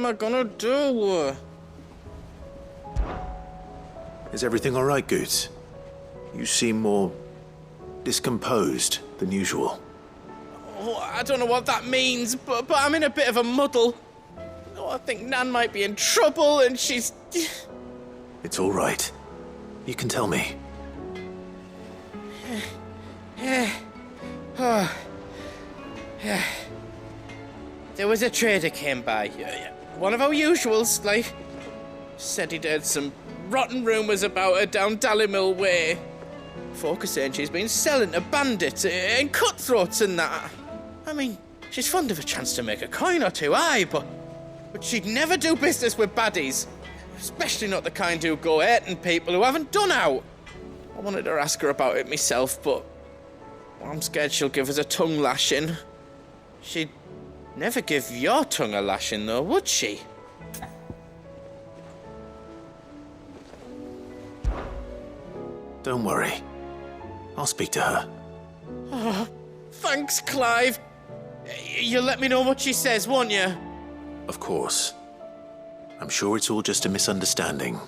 I gonna do? Is everything all right, Goots? You seem more discomposed than usual. Oh, I don't know what that means, but I'm in a bit of a muddle. Oh, I think Nan might be in trouble, and she's... It's all right. You can tell me. There was a trader came by. One of our usuals, like... Said he'd heard some rotten rumours about her down Dallymill Way. Folk are saying she's been selling to bandits and cutthroats and that. I mean, she's fond of a chance to make a coin or two, aye, but she'd never do business with baddies. Especially not the kind who go hurting people who haven't done out. I wanted to ask her about it myself, but I'm scared she'll give us a tongue lashing. She'd never give your tongue a lashing, though, would she? Don't worry. I'll speak to her. Oh, thanks, Clive. You'll let me know what she says, won't you? Of course. I'm sure it's all just a misunderstanding.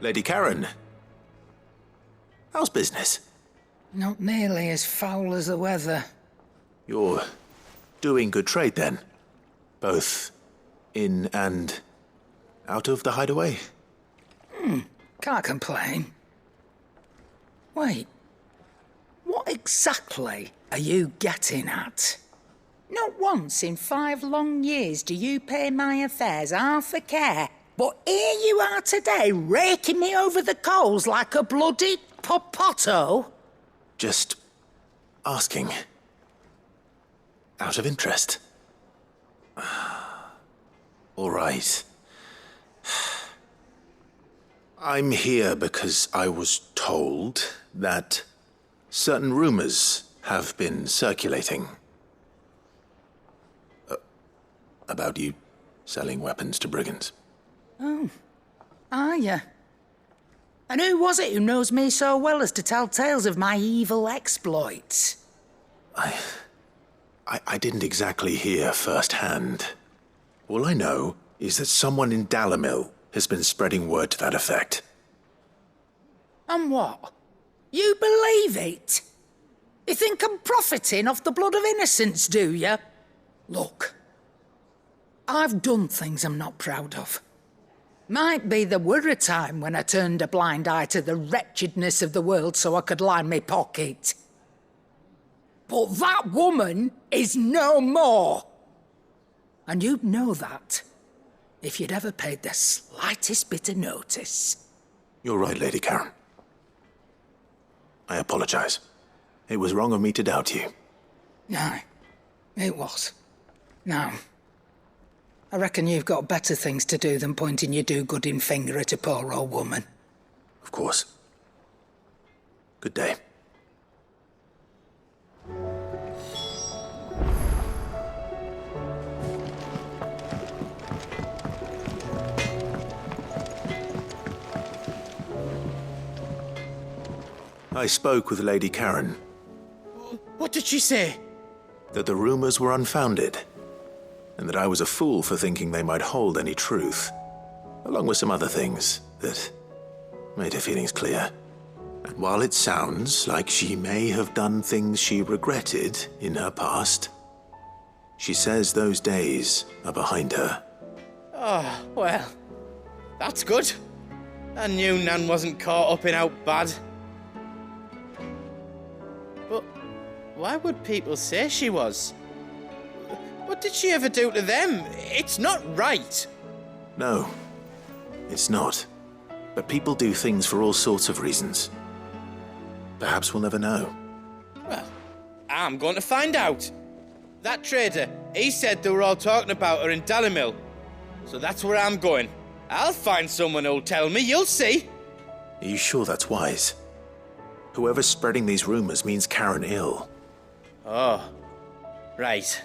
Lady Karen, how's business? Not nearly as foul as the weather. You're doing good trade, then? Both in and out of the hideaway? Can't complain. Wait, what exactly are you getting at? Not once in 5 long years do you pay my affairs half a care, but here you are today, raking me over the coals like a bloody popoto? Just asking. Out of interest. All right. I'm here because I was told that certain rumors have been circulating. About you selling weapons to brigands. Oh, are you? And who was it who knows me so well as to tell tales of my evil exploits? I didn't exactly hear firsthand. All I know is that someone in Dallymill has been spreading word to that effect. And what? You believe it? You think I'm profiting off the blood of innocents, do you? Look, I've done things I'm not proud of. Might be there were a time when I turned a blind eye to the wretchedness of the world so I could line my pocket. But that woman is no more. And you'd know that if you'd ever paid the slightest bit of notice. You're right, Lady Karen. I apologize. It was wrong of me to doubt you. No, it was. Now, I reckon you've got better things to do than pointing your do-gooding finger at a poor old woman. Of course. Good day. I spoke with Lady Karen. What did she say? That the rumors were unfounded, and that I was a fool for thinking they might hold any truth, along with some other things that made her feelings clear. And while it sounds like she may have done things she regretted in her past, she says those days are behind her. Oh, well, that's good. I knew Nan wasn't caught up in out bad. But why would people say she was? What did she ever do to them? It's not right. No, it's not. But people do things for all sorts of reasons. Perhaps we'll never know. Well, I'm going to find out. That trader, he said they were all talking about her in Dallymill. So that's where I'm going. I'll find someone who'll tell me, you'll see. Are you sure that's wise? Whoever's spreading these rumors means Karen ill. Oh, right.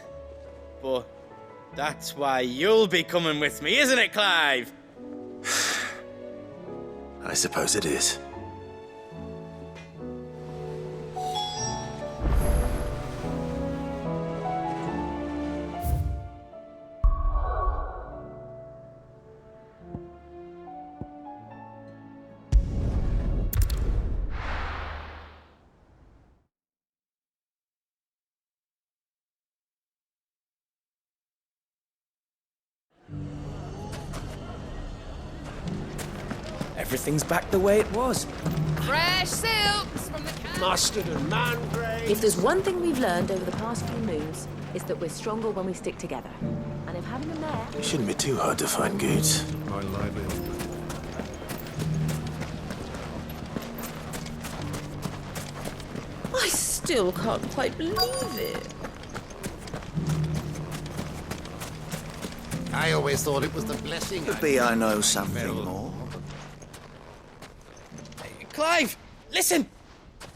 But that's why you'll be coming with me, isn't it, Clive? I suppose it is. Everything's back the way it was. Fresh silks from the Mustard and mangrave. If there's one thing we've learned over the past few moons, it's that we're stronger when we stick together. And if having a mare... It shouldn't be too hard to find goods. My livelihood. I still can't quite believe it. I always thought it was the blessing. Could be I know something more. Clive, listen!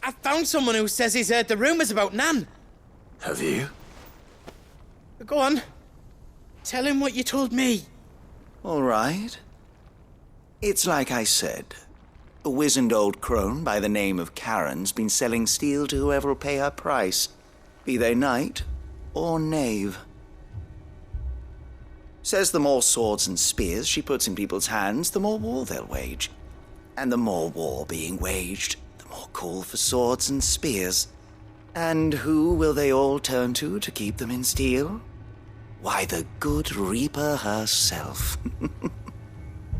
I found someone who says he's heard the rumours about Nan. Have you? Go on. Tell him what you told me. All right. It's like I said. A wizened old crone by the name of Karen's been selling steel to whoever will pay her price, be they knight or knave. Says the more swords and spears she puts in people's hands, the more war they'll wage. And the more war being waged, the more call for swords and spears. And who will they all turn to keep them in steel? Why, the good Reaper herself.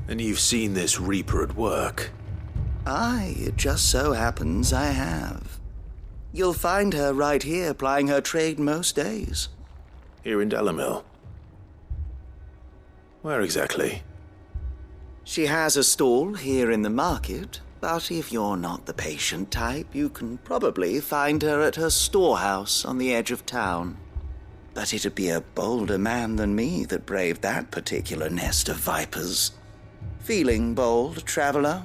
And you've seen this Reaper at work? Aye, it just so happens I have. You'll find her right here plying her trade most days. Here in Dalimil? Where exactly? She has a stall here in the market, but if you're not the patient type, you can probably find her at her storehouse on the edge of town. But it'd be a bolder man than me that braved that particular nest of vipers. Feeling bold, traveler?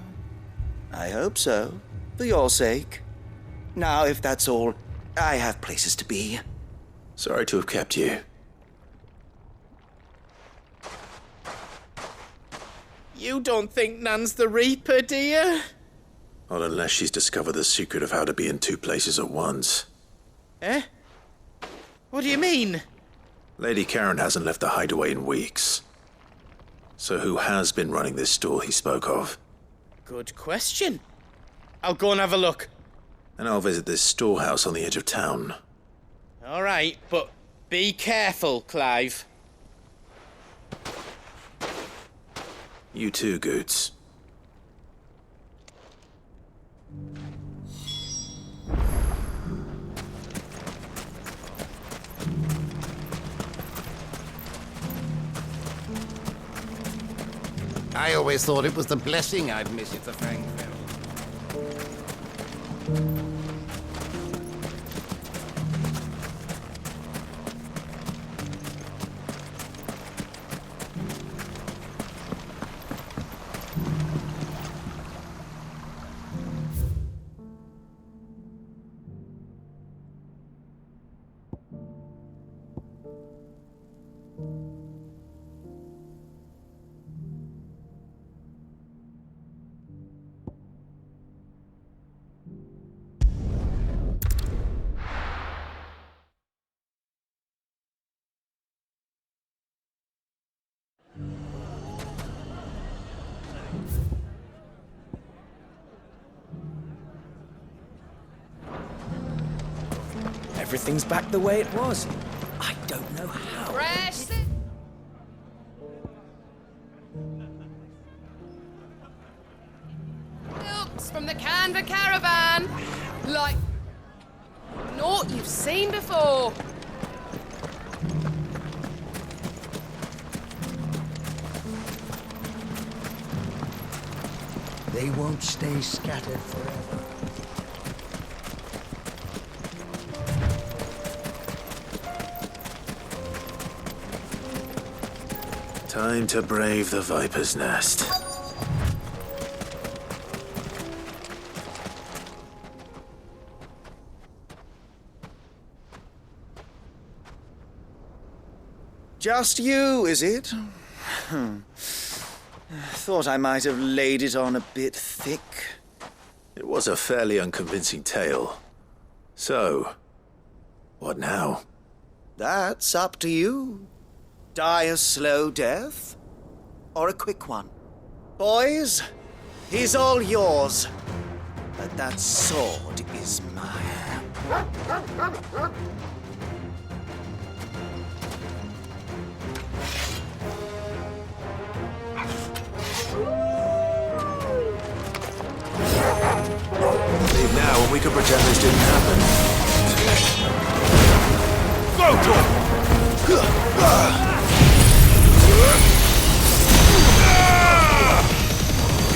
I hope so, for your sake. Now, if that's all, I have places to be. Sorry to have kept you. You don't think Nan's the Reaper, do you? Not unless she's discovered the secret of how to be in two places at once. Eh? What do you mean? Lady Karen hasn't left the hideaway in weeks. So who has been running this stall he spoke of? Good question. I'll go and have a look. And I'll visit this storehouse on the edge of town. All right, but be careful, Clive. You too, Goots. I always thought it was the blessing I'd miss if the fang fell. Everything's back the way it was. I don't know how. fresh silks. Silks from the Canva caravan. Like naught you've seen before. They won't stay scattered forever. Time to brave the Viper's Nest. Just you, is it? Thought I might have laid it on a bit thick. It was a fairly unconvincing tale. So, what now? That's up to you. Die a slow death, or a quick one. Boys, he's all yours. But that sword is mine. Leave now and we can pretend this didn't happen.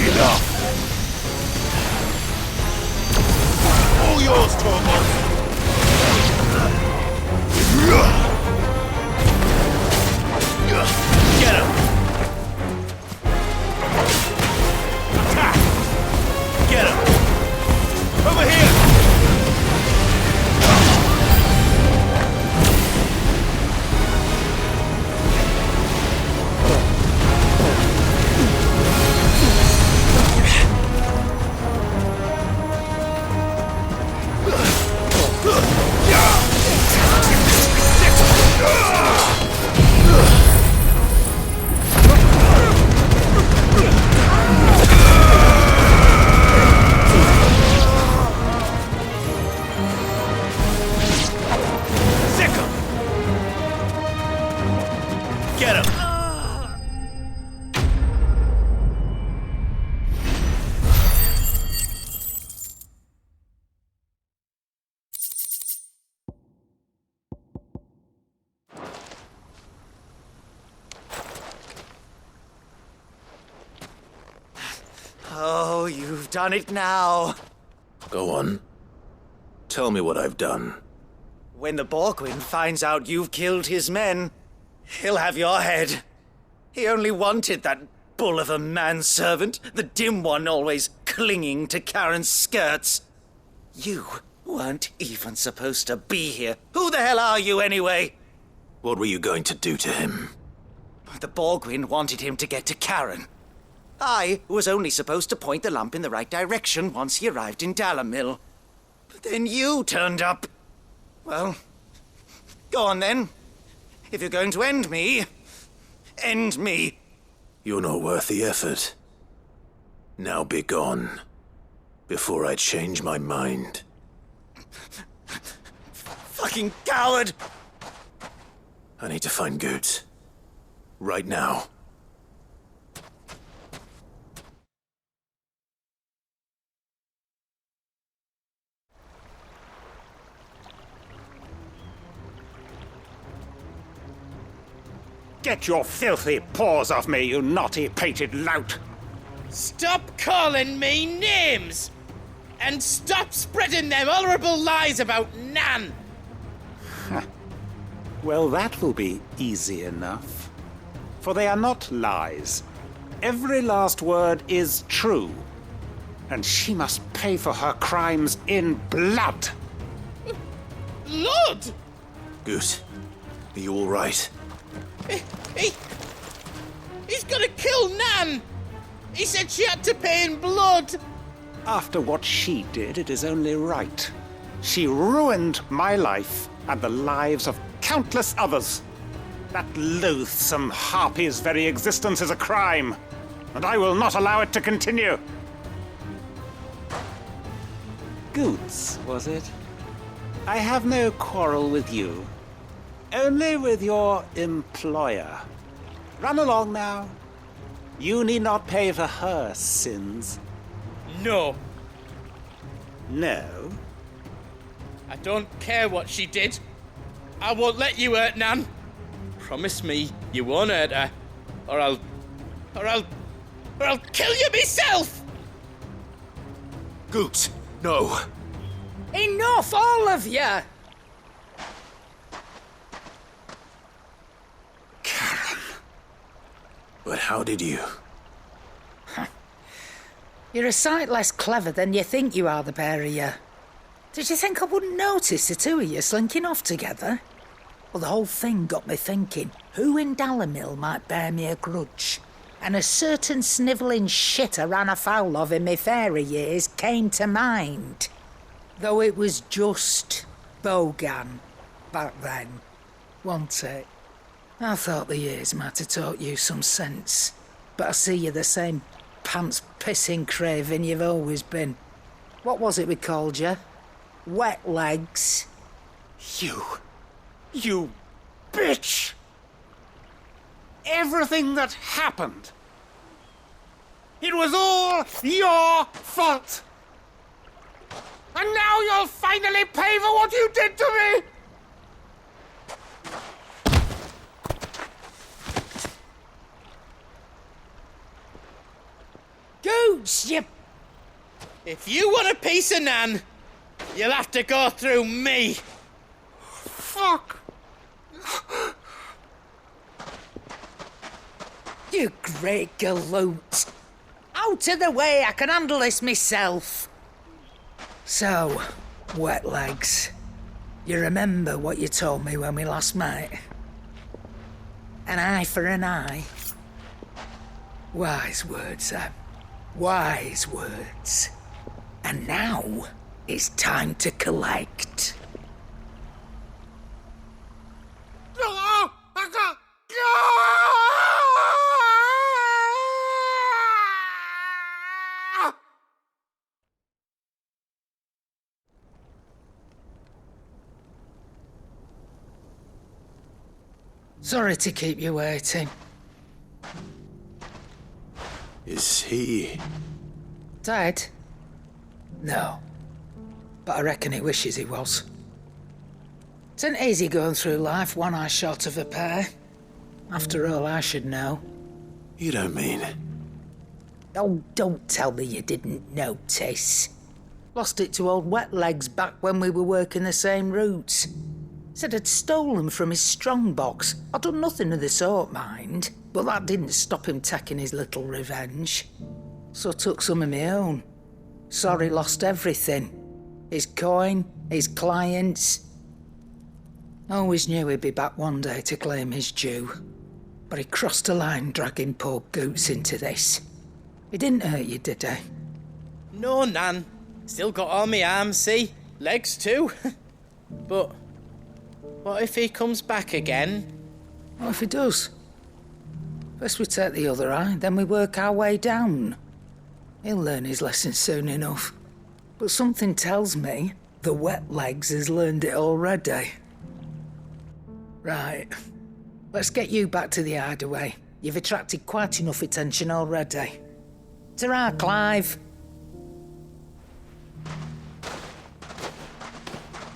Enough! All yours, Tormund! Get him! Attack! Get him! Over here! Get him! Oh, you've done it now. Go on. Tell me what I've done. When the Borgwyn finds out you've killed his men, he'll have your head. He only wanted that bull of a manservant, the dim one always clinging to Karen's skirts. You weren't even supposed to be here. Who the hell are you anyway? What were you going to do to him? The Borgwyn wanted him to get to Karen. I was only supposed to point the lamp in the right direction once he arrived in Dalamil. But then you turned up. Well, go on then. If you're going to end me, end me. You're not worth the effort. Now be gone, before I change my mind. Fucking coward! I need to find Goots. Right now. Get your filthy paws off me, you naughty-pated lout! Stop calling me names! And stop spreading them horrible lies about Nan! Well, that will be easy enough. For they are not lies. Every last word is true. And she must pay for her crimes in blood. Lord! Goot, are you all right? He's gonna kill Nan! He said she had to pay in blood! After what she did, it is only right. She ruined my life and the lives of countless others. That loathsome harpy's very existence is a crime, and I will not allow it to continue. Goots, was it? I have no quarrel with you. Only with your employer. Run along now. You need not pay for her sins. No. No? I don't care what she did. I won't let you hurt Nan. Promise me you won't hurt her, or I'll kill you myself! Goot, no. Enough, all of you! But how did you? You're a sight less clever than you think you are, the pair of you. Did you think I wouldn't notice the two of you slinking off together? Well, the whole thing got me thinking, who in Dalimil might bear me a grudge? And a certain snivelling shit I ran afoul of in my fairy years came to mind. Though it was just Bogan back then, wasn't it? I thought the years might have taught you some sense, but I see you're the same pants-pissing craven you've always been. What was it we called you? Wet legs? You bitch! Everything that happened, it was all your fault! And now you'll finally pay for what you did to me! Gooch, you... If you want a piece of Nan, you'll have to go through me. Fuck! You great galoot. Out of the way, I can handle this myself. So, wet legs, you remember what you told me when we last met? An eye for an eye. Wise words, Sam. Wise words. And now, it's time to collect. Sorry to keep you waiting. Is he... Dead? No. But I reckon he wishes he was. It ain't easy going through life one eye short of a pair. After all, I should know. You don't mean... Oh, don't tell me you didn't notice. Lost it to old Wet Legs back when we were working the same routes. Said I'd stolen from his strongbox. I'd done nothing of the sort, mind. But that didn't stop him taking his little revenge. So I took some of my own. Sorry, lost everything. His coin, his clients. Always knew he'd be back one day to claim his due. But he crossed a line dragging poor Goots into this. He didn't hurt you, did he? No, Nan. Still got all my arms, see? Legs too. But what if he comes back again? What if he does? First we take the other eye, then we work our way down. He'll learn his lesson soon enough. But something tells me the Wet Legs has learned it already. Right. Let's get you back to the hideaway. You've attracted quite enough attention already. Ta-ra, Clive.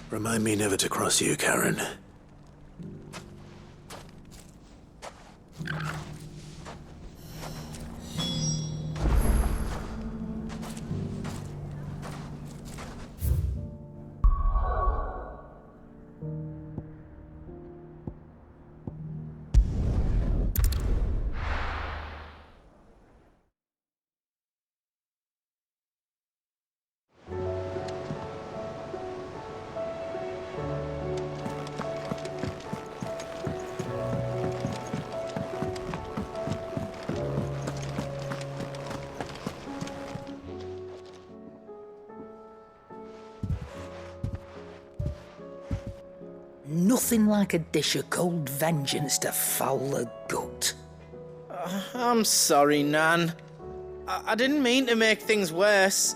Remind me never to cross you, Karen. Nothing like a dish of cold vengeance to foul the gut. I'm sorry, Nan. I didn't mean to make things worse.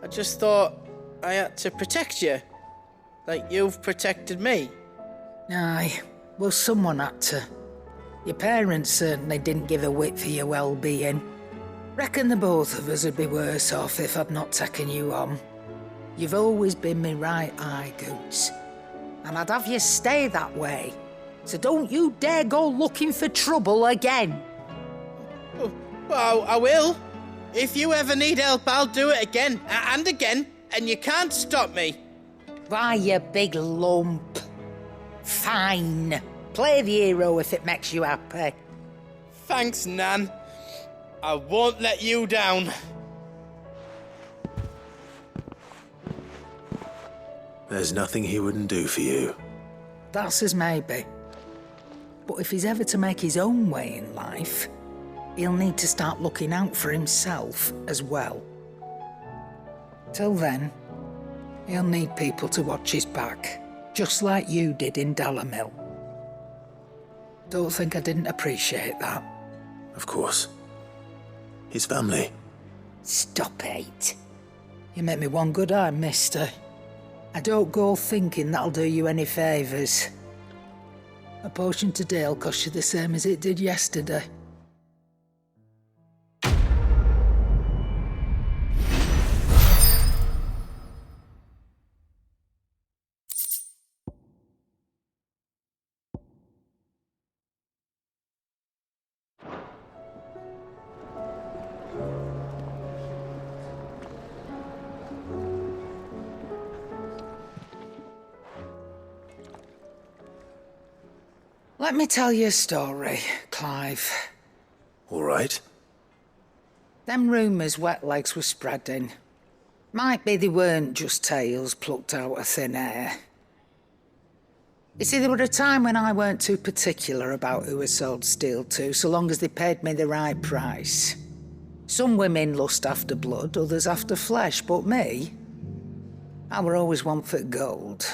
I just thought I had to protect you. Like you've protected me. Aye, well, someone had to. Your parents certainly didn't give a whit for your well-being. Reckon the both of us would be worse off if I'd not taken you on. You've always been me right eye, Goots. And I'd have you stay that way. So don't you dare go looking for trouble again. Well, I will. If you ever need help, I'll do it again and again, and you can't stop me. Why, you big lump. Fine. Play the hero if it makes you happy. Thanks, Nan. I won't let you down. There's nothing he wouldn't do for you. That's as maybe. But if he's ever to make his own way in life, he'll need to start looking out for himself as well. Till then, he'll need people to watch his back, just like you did in Dalimil. Don't think I didn't appreciate that. Of course. His family. Stop it. You make me one good eye, mister. I don't go thinking that'll do you any favours. A potion today'll cost you the same as it did yesterday. Let me tell you a story, Clive. All right. Them rumours Wetlegs were spreading. Might be they weren't just tales plucked out of thin air. You see, there were a time when I weren't too particular about who I sold steel to, so long as they paid me the right price. Some women lust after blood, others after flesh, but me, I were always one for gold.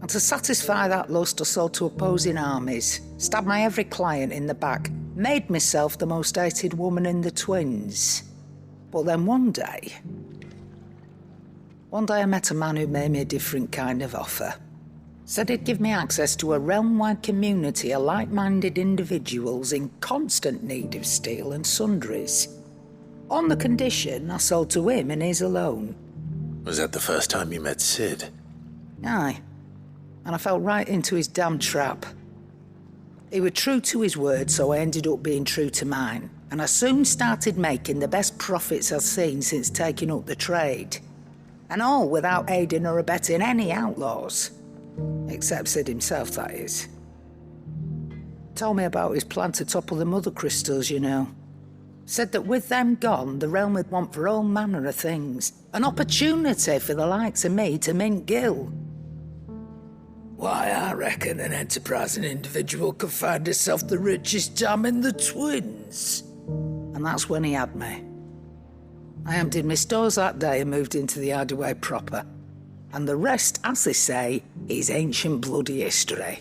And to satisfy that lust, I sold to opposing armies, stabbed my every client in the back, made myself the most hated woman in the twins. But then one day I met a man who made me a different kind of offer. Said he'd give me access to a realm-wide community of like-minded individuals in constant need of steel and sundries. On the condition I sold to him and his alone. Was that the first time you met Sid? Aye. And I fell right into his damn trap. He was true to his word, so I ended up being true to mine. And I soon started making the best profits I've seen since taking up the trade. And all without aiding or abetting any outlaws. Except Sid himself, that is. Told me about his plan to topple the mother crystals, you know. Said that with them gone, the realm would want for all manner of things. An opportunity for the likes of me to mint gil. Why, I reckon an enterprising individual could find himself the richest dam in the twins. And that's when he had me. I emptied my stores that day and moved into the Hideaway proper. And the rest, as they say, is ancient bloody history.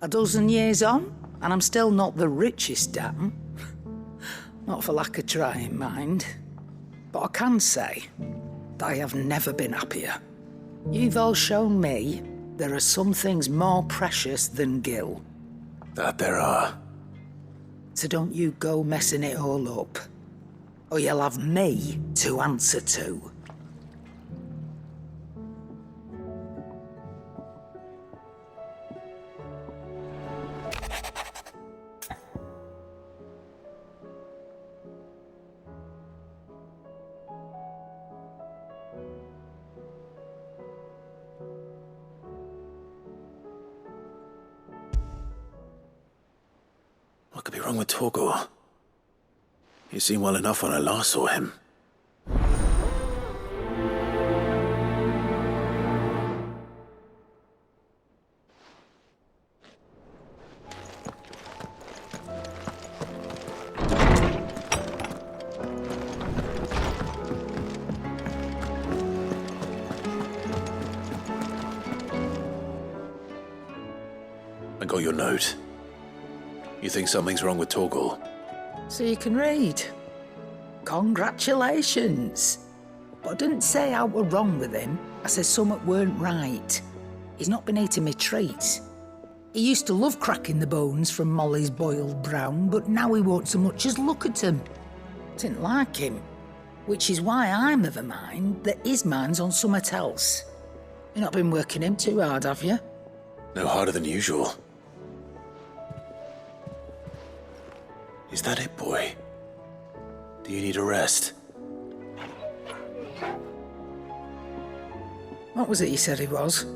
A dozen years on, and I'm still not the richest dam. Not for lack of trying, mind. But I can say that I have never been happier. You've all shown me there are some things more precious than gil. That there are. So don't you go messing it all up, or you'll have me to answer to. What could be wrong with Torgor? He seemed well enough when I last saw him. I got your note. You think something's wrong with Torgor? So you can read. Congratulations. But I didn't say I were wrong with him. I said something weren't right. He's not been eating me treats. He used to love cracking the bones from Molly's boiled brown, but now he won't so much as look at 'em. Didn't like him. Which is why I'm of a mind that his mind's on something else. You've not been working him too hard, have you? No harder than usual. Is that it, boy? Do you need a rest? What was it you said he was?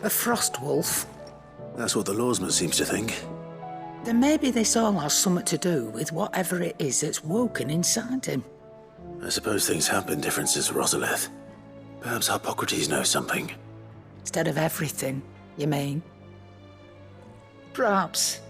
A frost wolf? That's what the lawsman seems to think. Then maybe this all has something to do with whatever it is that's woken inside him. I suppose things have been different since Rosalith. Perhaps Hippocrates knows something. Instead of everything, you mean? perhaps.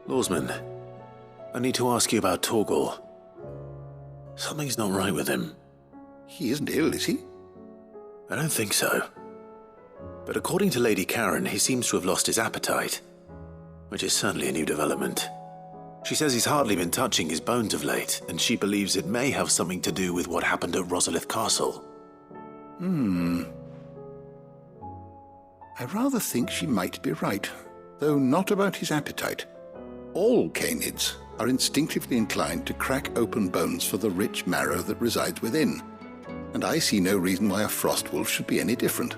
Lawsman, I need to ask you about Torgal. Something's not right with him. He isn't ill, is he? I don't think so. But according to Lady Karen, he seems to have lost his appetite, which is certainly a new development. She says he's hardly been touching his bones of late, and she believes it may have something to do with what happened at Rosalith Castle. I rather think she might be right, though not about his appetite. All canids are instinctively inclined to crack open bones for the rich marrow that resides within, and I see no reason why a frost wolf should be any different.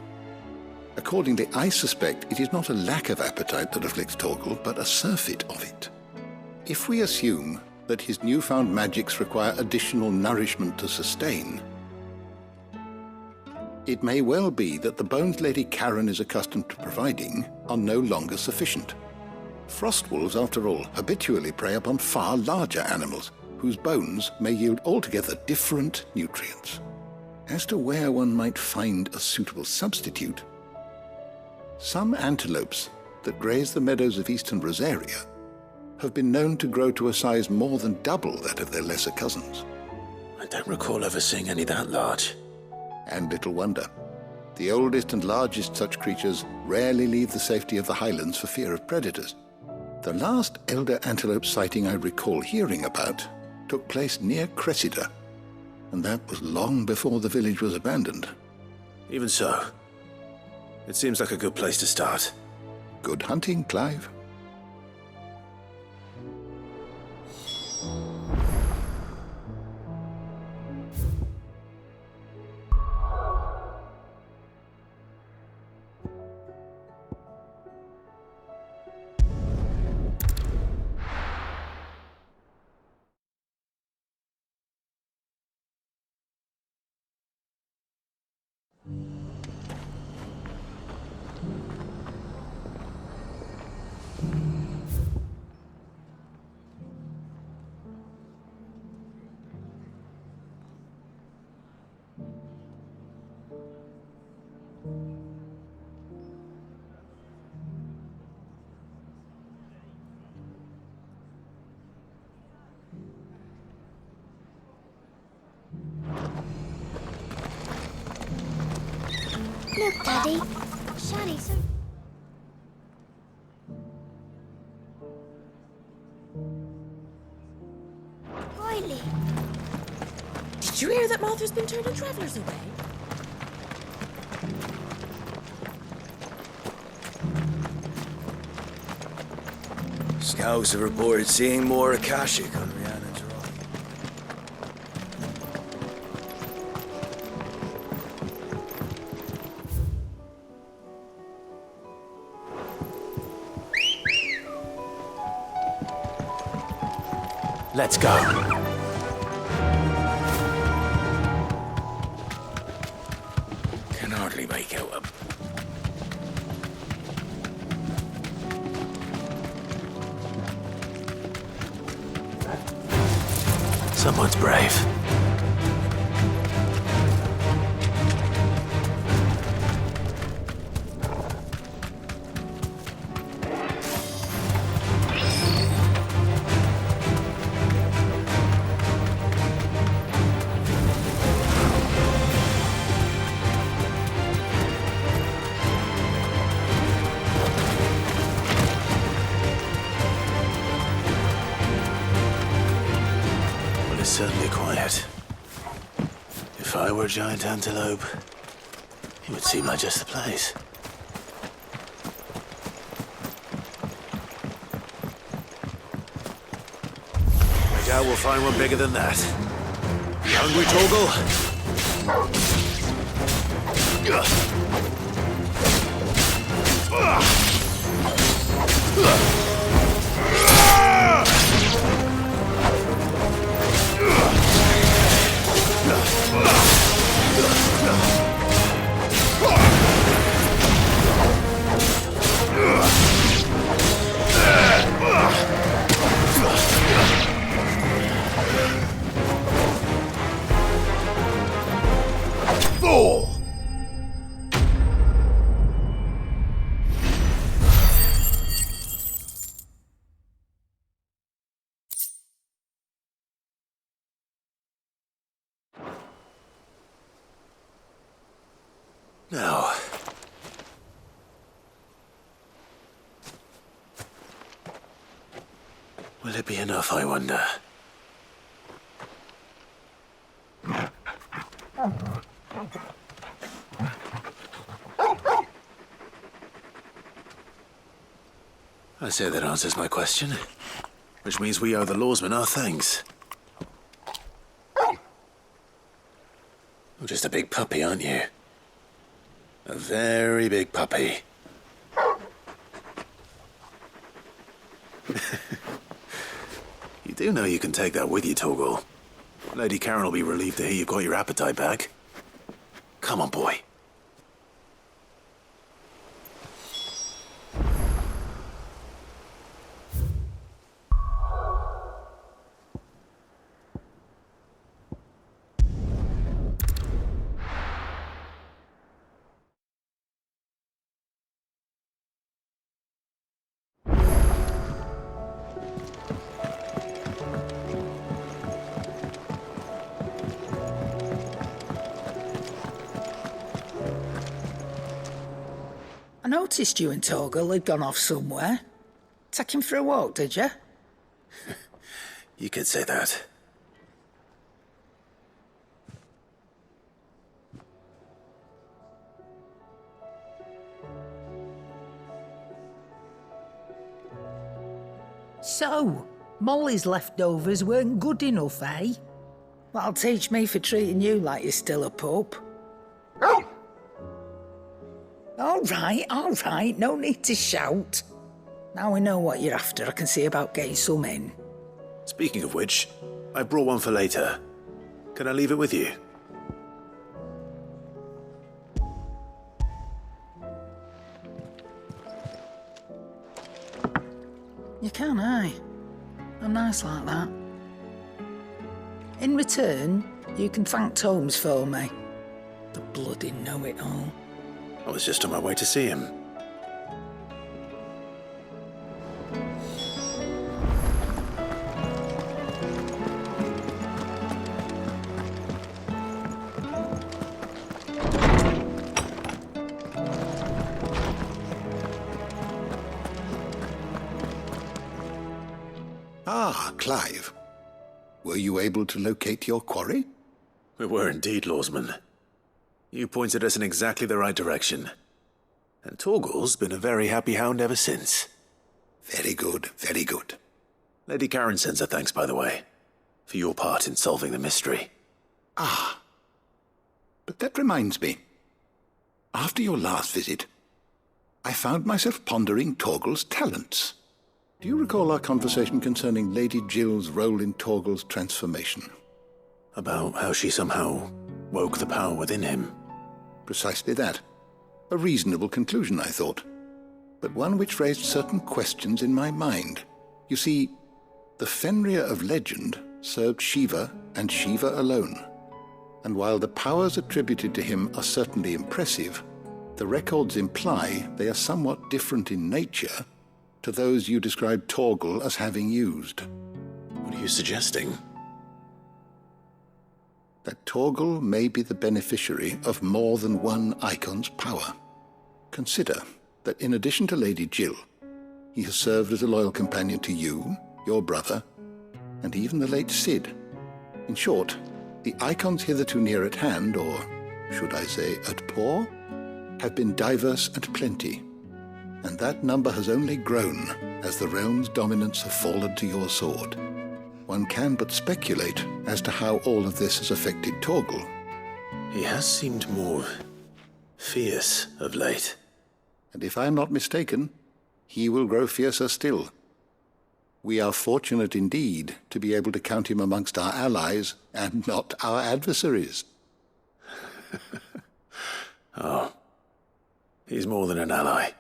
Accordingly, I suspect it is not a lack of appetite that afflicts Torgal, but a surfeit of it. If we assume that his newfound magics require additional nourishment to sustain, it may well be that the bones Lady Karen is accustomed to providing are no longer sufficient. Frost wolves, after all, habitually prey upon far larger animals, whose bones may yield altogether different nutrients. As to where one might find a suitable substitute, some antelopes that graze the meadows of eastern Rosaria have been known to grow to a size more than double that of their lesser cousins. I don't recall ever seeing any that large. And little wonder. The oldest and largest such creatures rarely leave the safety of the highlands for fear of predators. The last elder antelope sighting I recall hearing about took place near Cressida, and that was long before the village was abandoned. Even so, it seems like a good place to start. Good hunting, Clive. Look, Daddy. Shiny, so... Riley. Did you hear that Martha's been turning travellers away? Scouts have reported seeing more Akashic on Rhiannon's Rock. Let's go. Can hardly make out a... Someone's brave. It's certainly quiet. If I were a giant antelope, it would seem like just the place. I doubt we'll find one bigger than that. You hungry, Torgal? Now... will it be enough, I wonder? I say that answers my question. Which means we owe the lawsman our thanks. You're just a big puppy, aren't you? A very big puppy. You do know you can take that with you, Torgal. Lady Karen will be relieved to hear you've got your appetite back. Come on, boy. I noticed you and Torgal had gone off somewhere. Take him for a walk, did you? You could say that. So, Molly's leftovers weren't good enough, eh? That'll teach me for treating you like you're still a pup. All right, no need to shout. Now we know what you're after, I can see about getting some in. Speaking of which, I brought one for later. Can I leave it with you? You can, aye. I'm nice like that. In return, you can thank Tomes for me. The bloody know-it-all. I was just on my way to see him. Ah, Clive. Were you able to locate your quarry? We were indeed, Lawsman. You pointed us in exactly the right direction. And Torgal's been a very happy hound ever since. Very good, very good. Lady Karen sends her thanks, by the way, for your part in solving the mystery. Ah. But that reminds me. After your last visit, I found myself pondering Torgal's talents. Do you recall our conversation concerning Lady Jill's role in Torgal's transformation? About how she somehow woke the power within him. Precisely that. A reasonable conclusion, I thought, but one which raised certain questions in my mind. You see, the Fenrir of legend served Shiva and Shiva alone. And while the powers attributed to him are certainly impressive, the records imply they are somewhat different in nature to those you described Torgal as having used. What are you suggesting? That Torgal may be the beneficiary of more than one icon's power. Consider that in addition to Lady Jill, he has served as a loyal companion to you, your brother, and even the late Cid. In short, the icons hitherto near at hand, or should I say at paw, have been diverse and plenty, and that number has only grown as the realm's dominance have fallen to your sword. One can but speculate as to how all of this has affected Torgal. He has seemed more fierce of late. And if I am not mistaken, he will grow fiercer still. We are fortunate indeed to be able to count him amongst our allies and not our adversaries. Oh, he's more than an ally.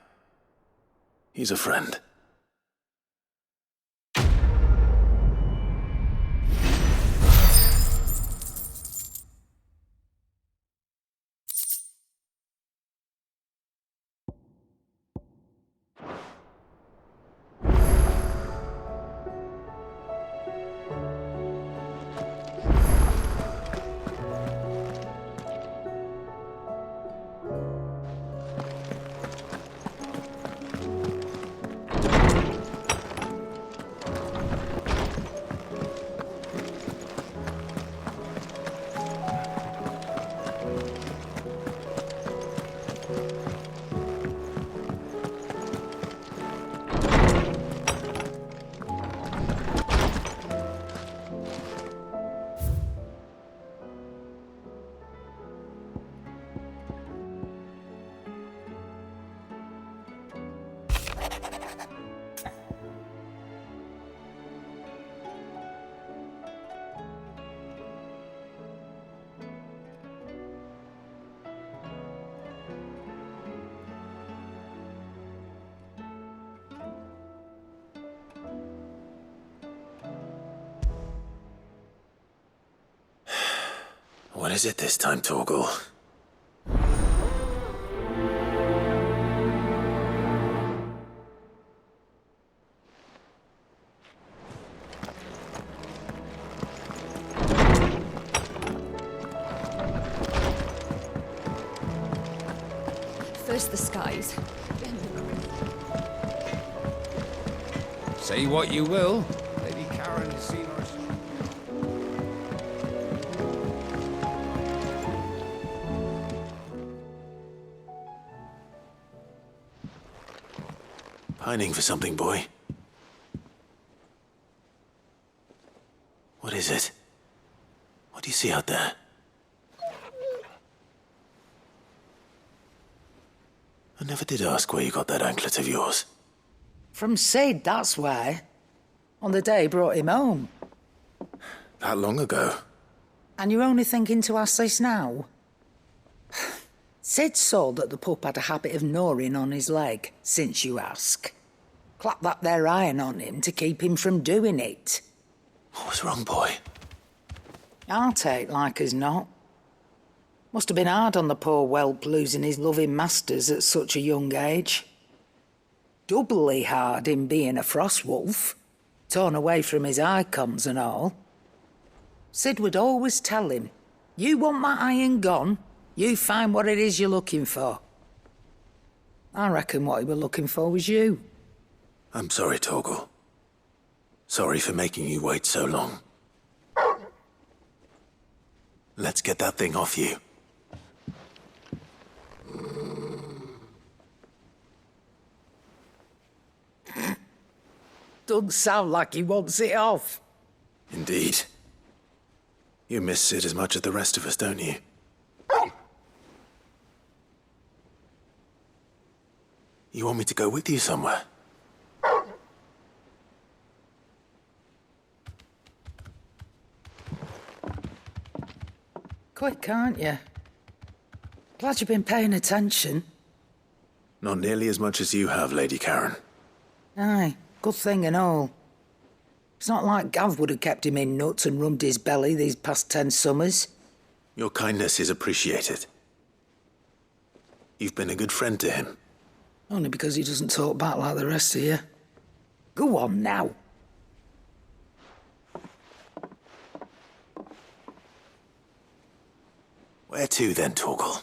He's a friend. What is it this time, Torgal? First the skies. Say what you will, Lady Karen has seen us. Pining for something, boy. What is it? What do you see out there? I never did ask where you got that anklet of yours. From Sid, that's why. On the day he brought him home. That long ago? And you're only thinking to ask this now? Sid saw that the pup had a habit of gnawing on his leg, since you ask. Clap that there iron on him to keep him from doing it. What was wrong, boy? I'll take like as not. Must have been hard on the poor whelp losing his loving masters at such a young age. Doubly hard in being a frost wolf, torn away from his icons and all. Sid would always tell him, you want that iron gone, you find what it is you're looking for. I reckon what he were looking for was you. I'm sorry, Torgal. Sorry for making you wait so long. Let's get that thing off you. Doesn't sound like he wants it off. Indeed. You miss Sid as much as the rest of us, don't you? You want me to go with you somewhere? Quick, aren't you? Glad you've been paying attention. Not nearly as much as you have, Lady Karen. Aye, good thing and all. It's not like Gav would have kept him in nuts and rubbed his belly these past 10 summers. Your kindness is appreciated. You've been a good friend to him. Only because he doesn't talk back like the rest of you. Go on now. Where to then, Torgal?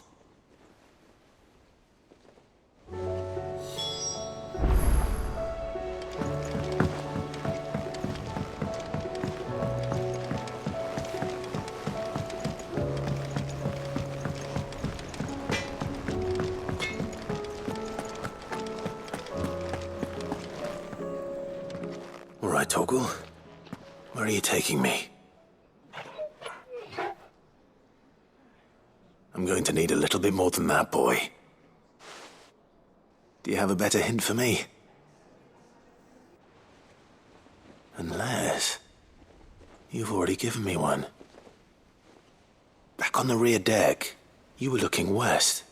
All right, Torgal. Where are you taking me? I'm going to need a little bit more than that, boy. Do you have a better hint for me? Unless... you've already given me one. Back on the rear deck, you were looking west,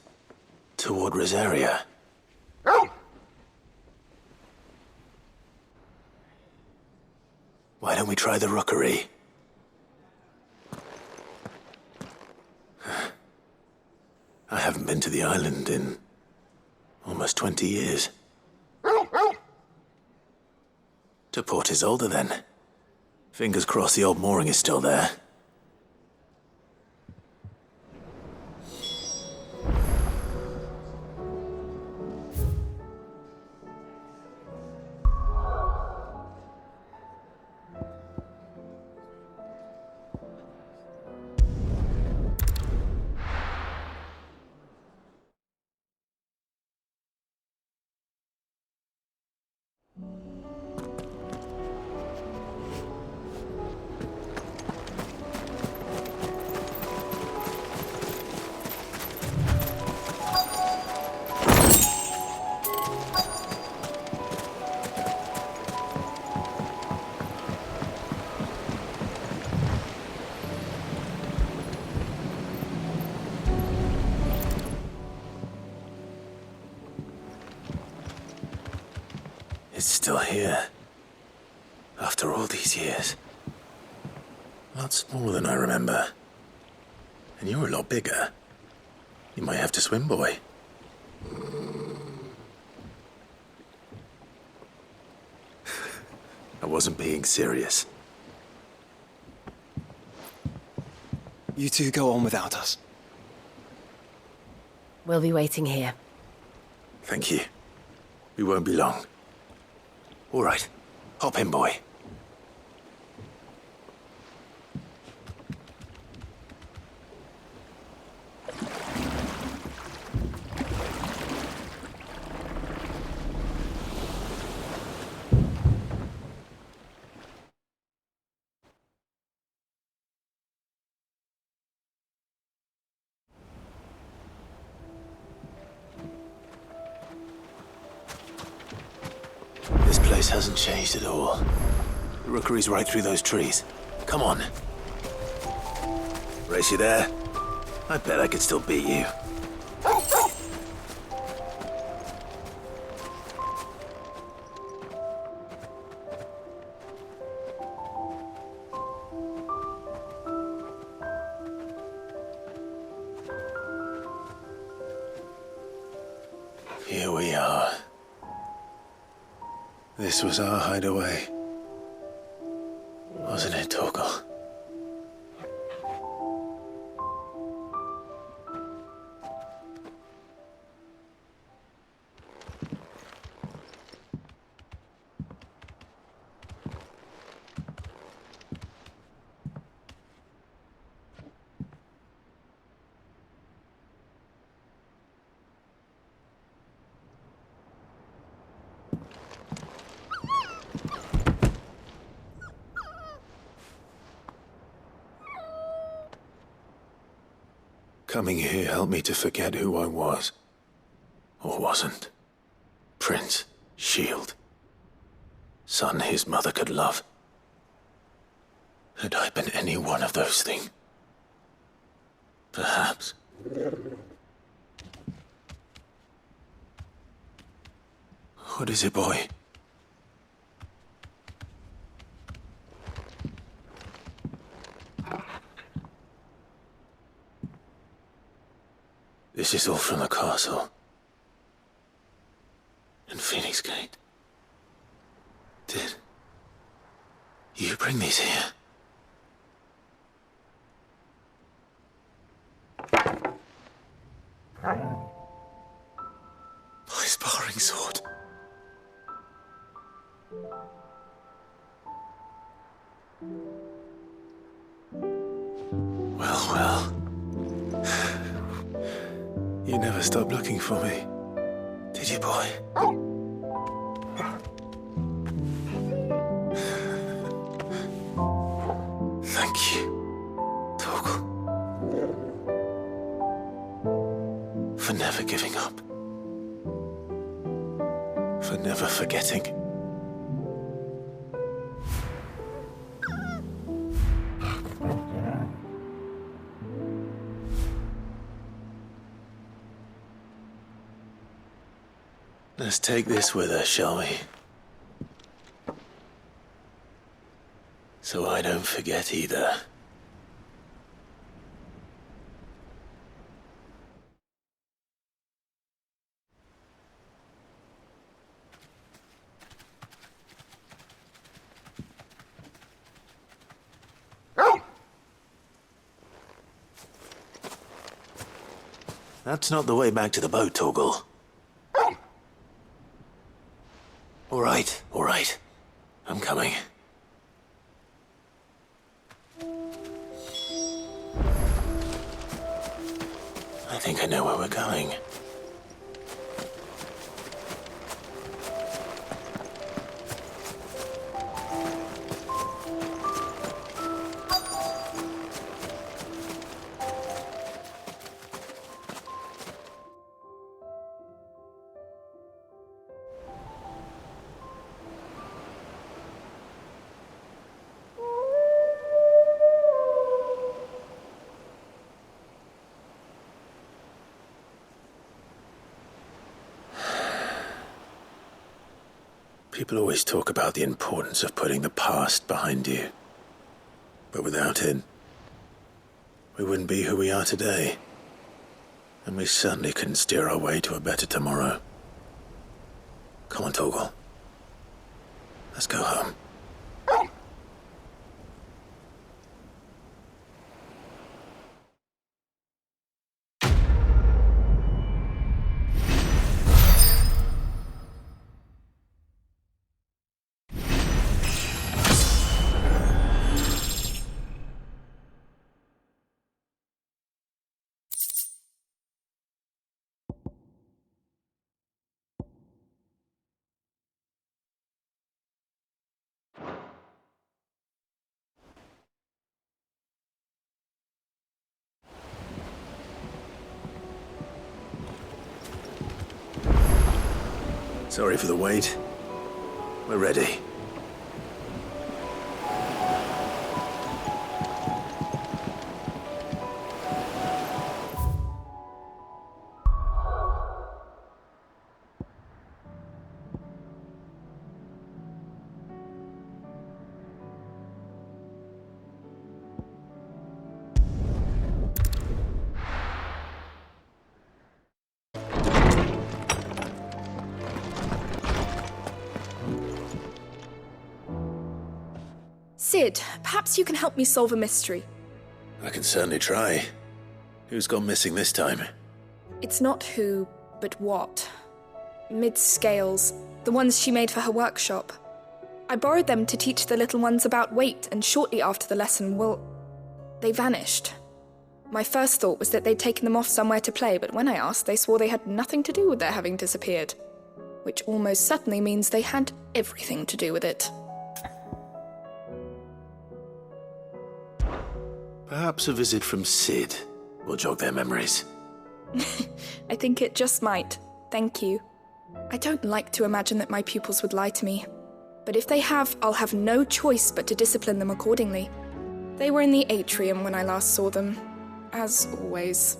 toward Rosaria. Why don't we try the rookery? I haven't been to the island in almost 20 years. To Port Isolde, then. Fingers crossed the old mooring is still there. It's still here. After all these years. Lots more than I remember. And you're a lot bigger. You might have to swim, boy. I wasn't being serious. You two go on without us. We'll be waiting here. Thank you. We won't be long. All right. Hop in, boy. This place hasn't changed at all. The rookery's right through those trees. Come on. Race you there? I bet I could still beat you. Here we are. This was our hideaway. Wasn't it, Torgal? Coming here helped me to forget who I was. Or wasn't. Prince, shield. Son his mother could love. Had I been any one of those things? Perhaps. What is it, boy? This is all from the castle. And Phoenix Gate. Did you bring these here? My sparring sword. Well. You never stopped looking for me, did you, boy? Thank you, Torgal. For never giving up. For never forgetting. Let's take this with us, shall we? So I don't forget either. That's not the way back to the boat, Torgal. All right. I'm coming. I think I know where we're going. People always talk about the importance of putting the past behind you. But without it, we wouldn't be who we are today. And we certainly couldn't steer our way to a better tomorrow. Come on, Torgal. Let's go home. Sorry for the wait. We're ready. Sid, perhaps you can help me solve a mystery. I can certainly try. Who's gone missing this time? It's not who, but what. Mid's scales, the ones she made for her workshop. I borrowed them to teach the little ones about weight, and shortly after the lesson, they vanished. My first thought was that they'd taken them off somewhere to play, but when I asked, they swore they had nothing to do with their having disappeared. Which almost certainly means they had everything to do with it. Perhaps a visit from Sid will jog their memories. I think it just might. Thank you. I don't like to imagine that my pupils would lie to me. But if they have, I'll have no choice but to discipline them accordingly. They were in the atrium when I last saw them. As always.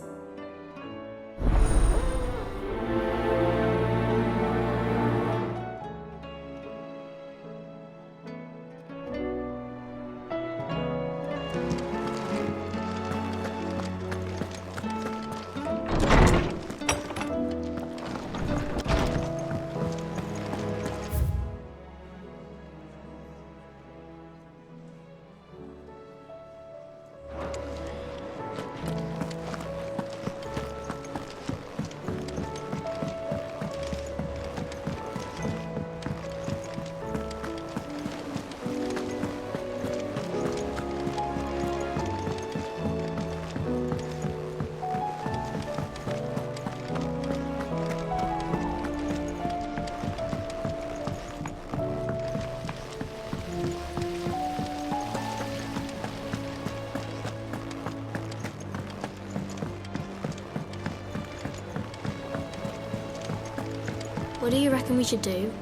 What do you reckon we should do?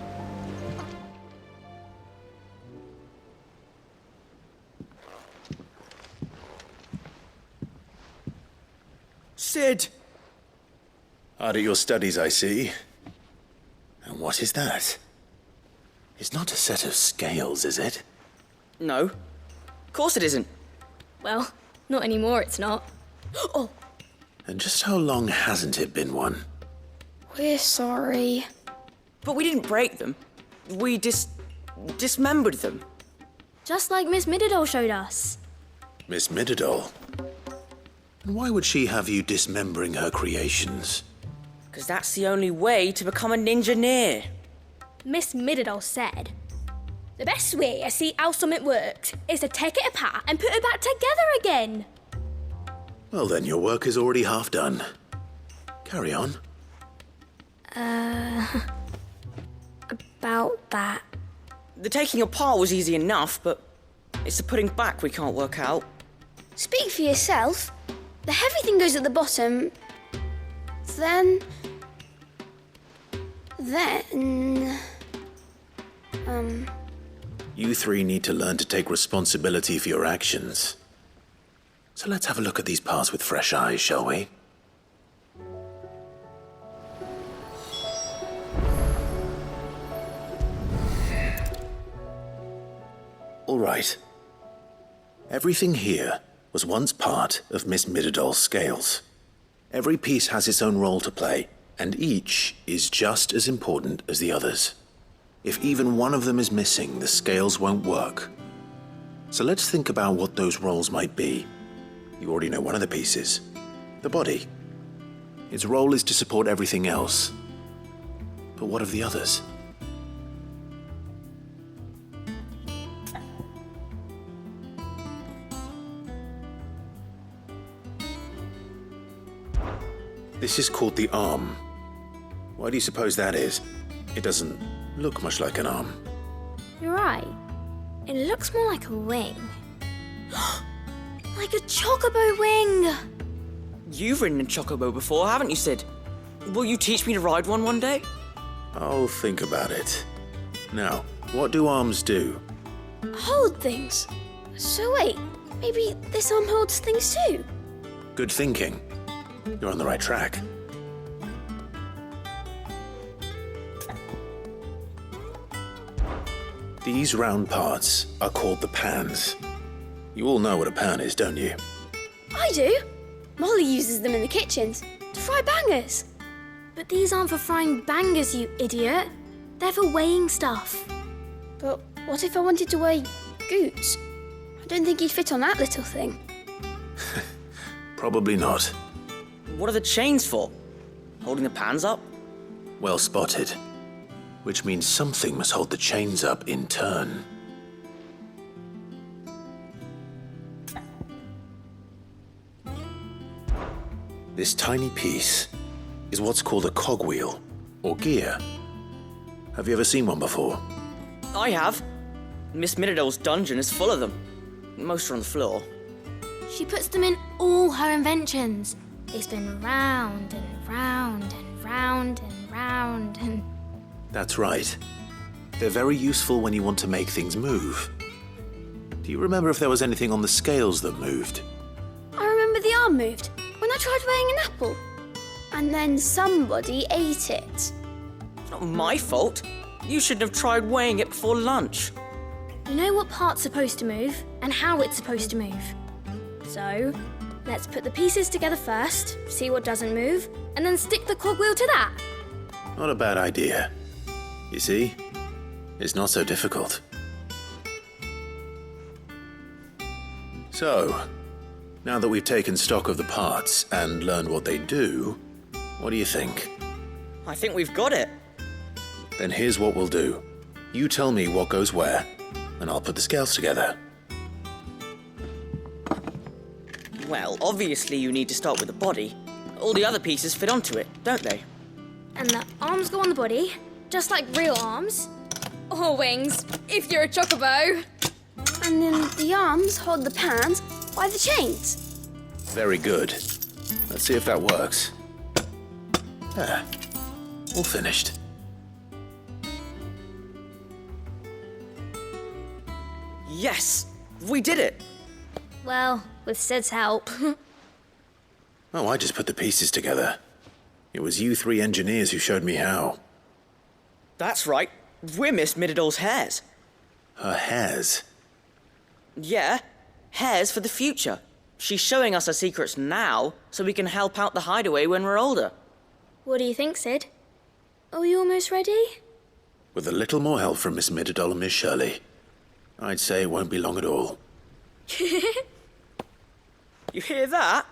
Sid! Hard at your studies, I see. And what is that? It's not a set of scales, is it? No. Of course it isn't. Well, not anymore, it's not. Oh! And just how long hasn't it been one? We're sorry. But we didn't break them. We dismembered them. Just like Miss Mididol showed us. Miss Mididol? And why would she have you dismembering her creations? Because that's the only way to become a ninja-neer. Miss Mididol said, the best way to see how something worked is to take it apart and put it back together again. Well then, your work is already half done. Carry on. About that. The taking apart was easy enough, but it's the putting back we can't work out. Speak for yourself. The heavy thing goes at the bottom. Then... You three need to learn to take responsibility for your actions. So let's have a look at these parts with fresh eyes, shall we? All right. Everything here was once part of Miss Midadol's scales. Every piece has its own role to play, and each is just as important as the others. If even one of them is missing, the scales won't work. So let's think about what those roles might be. You already know one of the pieces, the body. Its role is to support everything else. But what of the others? This is called the arm. Why do you suppose that is? It doesn't look much like an arm. You're right. It looks more like a wing. Like a chocobo wing! You've ridden a chocobo before, haven't you, Sid? Will you teach me to ride one day? I'll think about it. Now, what do arms do? Hold things. So wait, maybe this arm holds things too? Good thinking. You're on the right track. These round parts are called the pans. You all know what a pan is, don't you? I do. Molly uses them in the kitchens to fry bangers. But these aren't for frying bangers, you idiot. They're for weighing stuff. But what if I wanted to weigh Goots? I don't think he'd fit on that little thing. Probably not. What are the chains for? Holding the pans up? Well spotted. Which means something must hold the chains up in turn. This tiny piece is what's called a cogwheel, or gear. Have you ever seen one before? I have. Miss Midadol's dungeon is full of them. Most are on the floor. She puts them in all her inventions. They spin round and round and round and round and... That's right. They're very useful when you want to make things move. Do you remember if there was anything on the scales that moved? I remember the arm moved when I tried weighing an apple. And then somebody ate it. It's not my fault. You shouldn't have tried weighing it before lunch. You know what part's supposed to move and how it's supposed to move. So, let's put the pieces together first, see what doesn't move, and then stick the cogwheel to that. Not a bad idea. You see, it's not so difficult. So, now that we've taken stock of the parts and learned what they do, what do you think? I think we've got it. Then here's what we'll do. You tell me what goes where, and I'll put the scales together. Well, obviously you need to start with the body. All the other pieces fit onto it, don't they? And the arms go on the body, just like real arms. Or wings, if you're a chocobo. And then the arms hold the pans by the chains. Very good. Let's see if that works. There. All finished. Yes! We did it! Well, with Sid's help. Oh, I just put the pieces together. It was you three engineers who showed me how. That's right. We're Miss Midadol's hares. Her hairs? Yeah, hares for the future. She's showing us her secrets now, so we can help out the hideaway when we're older. What do you think, Sid? Are we almost ready? With a little more help from Miss Midadol and Miss Shirley, I'd say it won't be long at all. You hear that?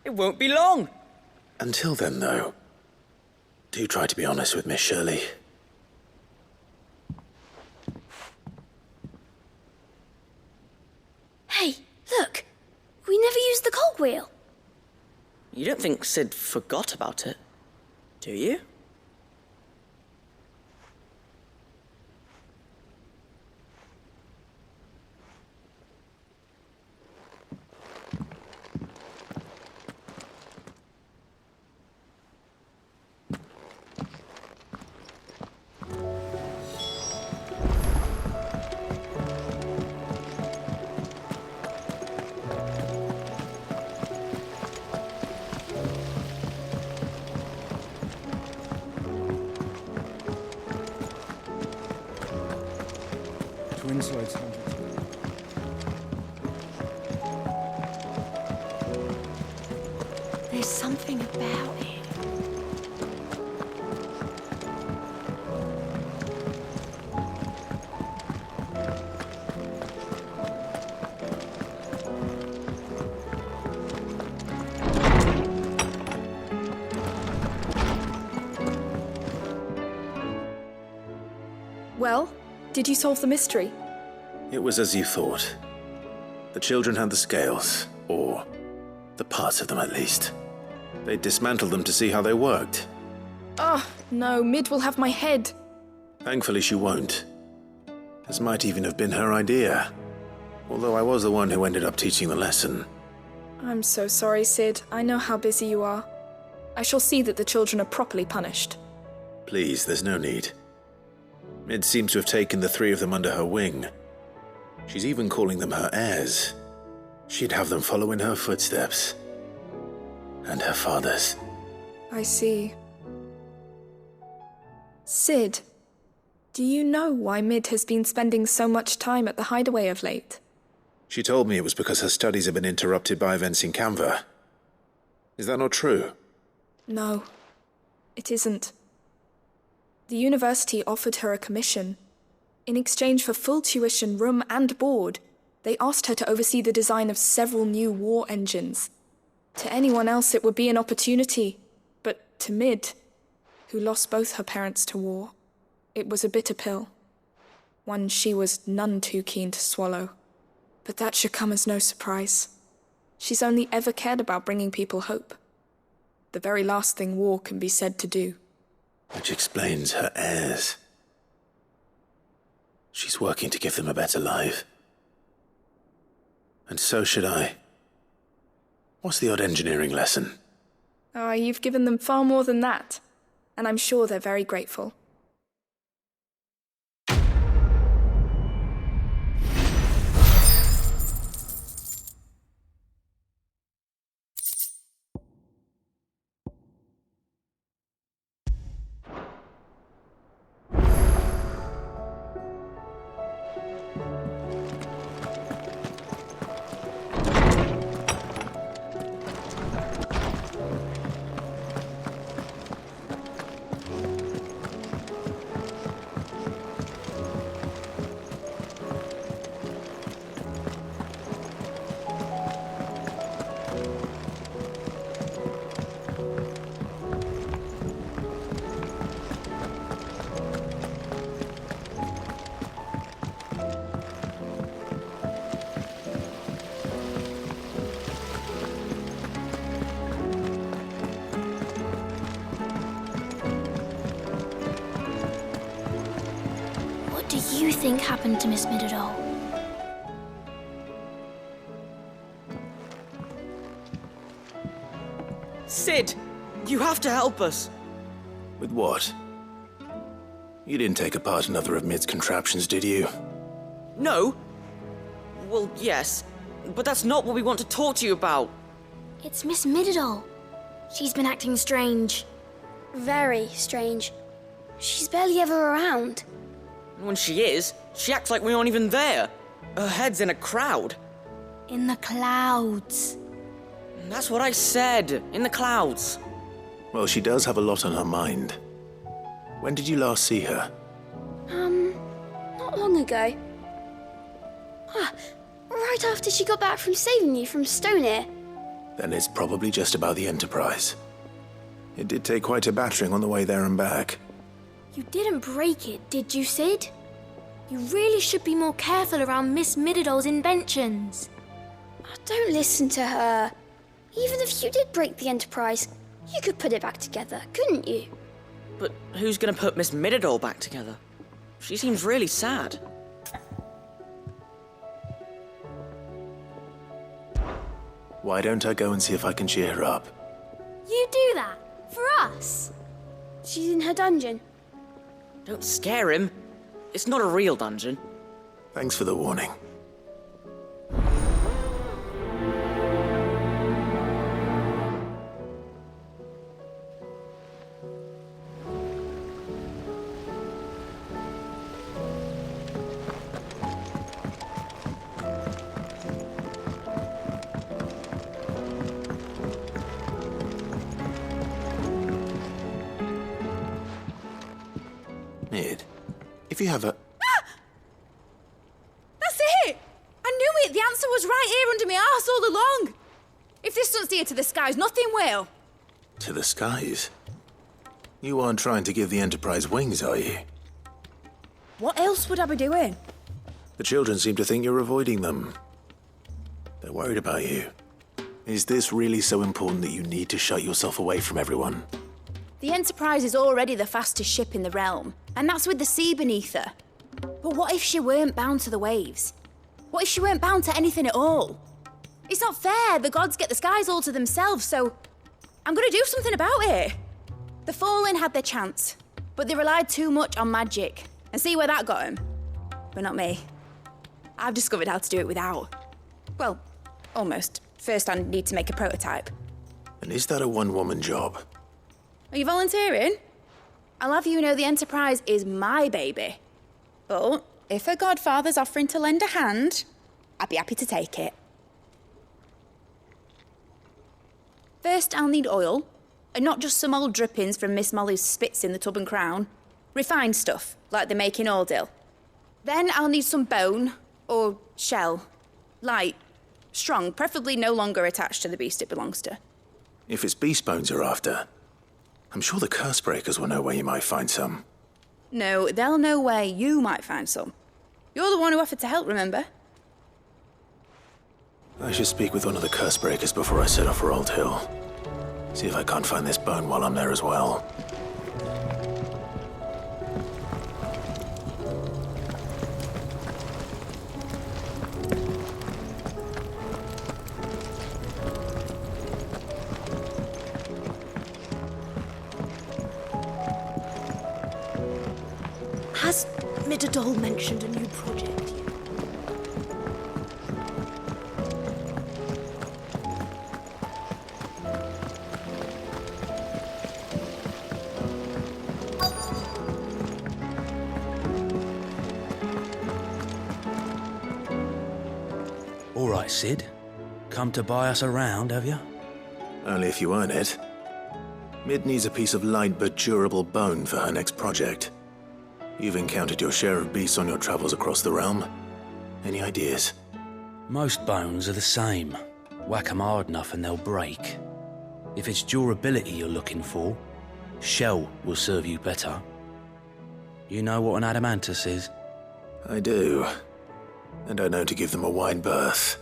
It won't be long. Until then, though, do try to be honest with Miss Shirley. Hey, look! We never used the cogwheel. You don't think Sid forgot about it, do you? something about it. Well, did you solve the mystery? It was as you thought. The children had the scales, or the parts of them at least. They dismantled them to see how they worked. Oh, no, Mid will have my head. Thankfully she won't. This might even have been her idea. Although I was the one who ended up teaching the lesson. I'm so sorry, Sid. I know how busy you are. I shall see that the children are properly punished. Please, there's no need. Mid seems to have taken the three of them under her wing. She's even calling them her heirs. She'd have them follow in her footsteps. And her father's. I see. Sid, do you know why Mid has been spending so much time at the hideaway of late? She told me it was because her studies have been interrupted by events in Canva. Is that not true? No, it isn't. The university offered her a commission. In exchange for full tuition, room and board, they asked her to oversee the design of several new war engines. To anyone else it would be an opportunity, but to Mid, who lost both her parents to war, it was a bitter pill. One she was none too keen to swallow. But that should come as no surprise. She's only ever cared about bringing people hope. The very last thing war can be said to do. Which explains her heirs. She's working to give them a better life. And so should I. What's the odd engineering lesson? Oh, you've given them far more than that. And I'm sure they're very grateful. What do you think happened to Miss Midadol? Sid, you have to help us. With what? You didn't take apart another of Mid's contraptions, did you? No. Well, yes, but that's not what we want to talk to you about. It's Miss Midadol. She's been acting strange. Very strange. She's barely ever around. When she is, she acts like we aren't even there. Her head's in a crowd. In the clouds. That's what I said, in the clouds. Well, she does have a lot on her mind. When did you last see her? Not long ago. Right after she got back from saving you from Stonehenge. Then it's probably just about the Enterprise. It did take quite a battering on the way there and back. You didn't break it, did you, Sid? You really should be more careful around Miss Midadol's inventions. Don't listen to her. Even if you did break the Enterprise, you could put it back together, couldn't you? But who's gonna put Miss Midadol back together? She seems really sad. Why don't I go and see if I can cheer her up? You do that? For us? She's in her dungeon. Don't scare him. It's not a real dungeon. Thanks for the warning. If you have a... That's it! I knew it! The answer was right here under my arse all along! If this doesn't steer to the skies, nothing will! To the skies? You aren't trying to give the Enterprise wings, are you? What else would I be doing? The children seem to think you're avoiding them. They're worried about you. Is this really so important that you need to shut yourself away from everyone? The Enterprise is already the fastest ship in the realm, and that's with the sea beneath her. But what if she weren't bound to the waves? What if she weren't bound to anything at all? It's not fair. The gods get the skies all to themselves, so I'm gonna do something about it. The Fallen had their chance, but they relied too much on magic. And see where that got them? But not me. I've discovered how to do it without. Well, almost. First, I need to make a prototype. And is that a one-woman job? Are you volunteering? I'll have you know the Enterprise is my baby. But if her godfather's offering to lend a hand, I'd be happy to take it. First, I'll need oil, and not just some old drippings from Miss Molly's spits in the Tub and Crown. Refined stuff, like they make in Ordil. Then I'll need some bone, or shell. Light, strong, preferably no longer attached to the beast it belongs to. If it's beast bones you're after, I'm sure the curse breakers will know where you might find some. No, they'll know where you might find some. You're the one who offered to help, remember? I should speak with one of the curse breakers before I set off for Old Hill. See if I can't find this bone while I'm there as well. Has Midadol mentioned a new project yet? All right, Sid. Come to buy us around, have you? Only if you earn it. Mid needs a piece of light but durable bone for her next project. You've encountered your share of beasts on your travels across the realm. Any ideas? Most bones are the same. Whack 'em hard enough and they'll break. If it's durability you're looking for, shell will serve you better. You know what an adamantus is? I do. And I know to give them a wide berth.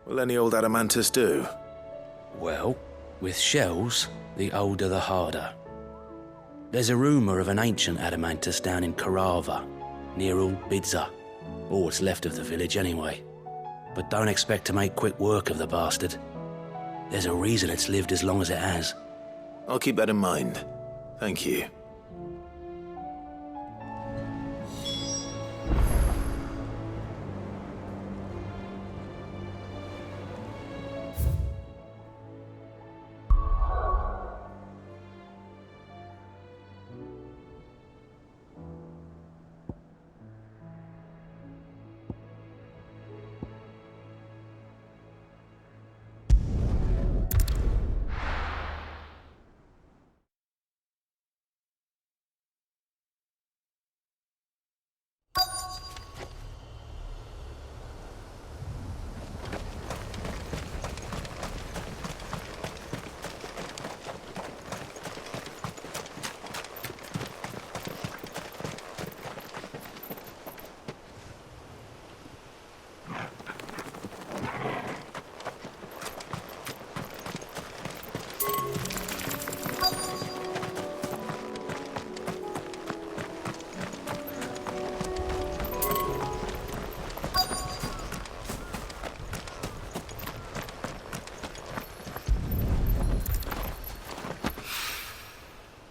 Will any old adamantus do? Well, with shells, the older the harder. There's a rumour of an ancient adamantus down in Karava, near Old Bidza, or what's left of the village anyway. But don't expect to make quick work of the bastard. There's a reason it's lived as long as it has. I'll keep that in mind. Thank you.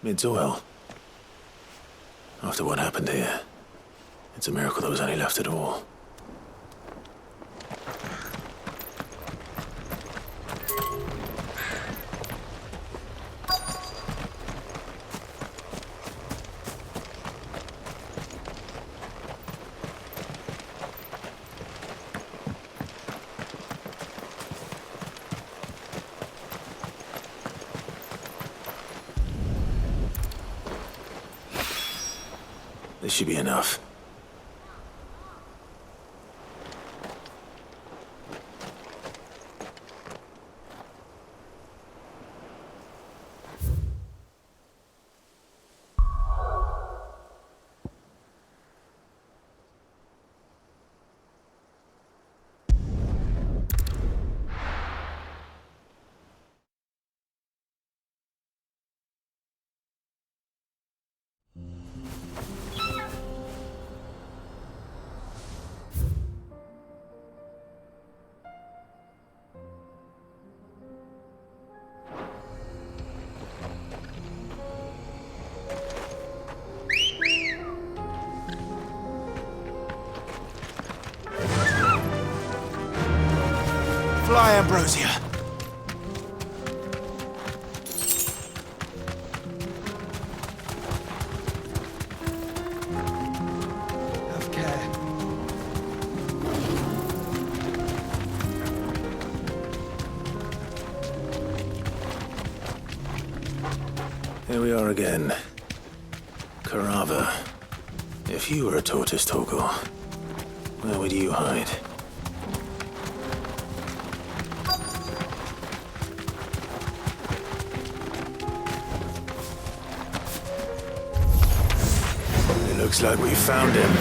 Mid's oil. After what happened here, it's a miracle there was any left at all. This should be enough. Fly, Ambrosia. Have care. Here we are again. Carava. If you were a tortoise, Torgal, where would you hide? It looks like we found him.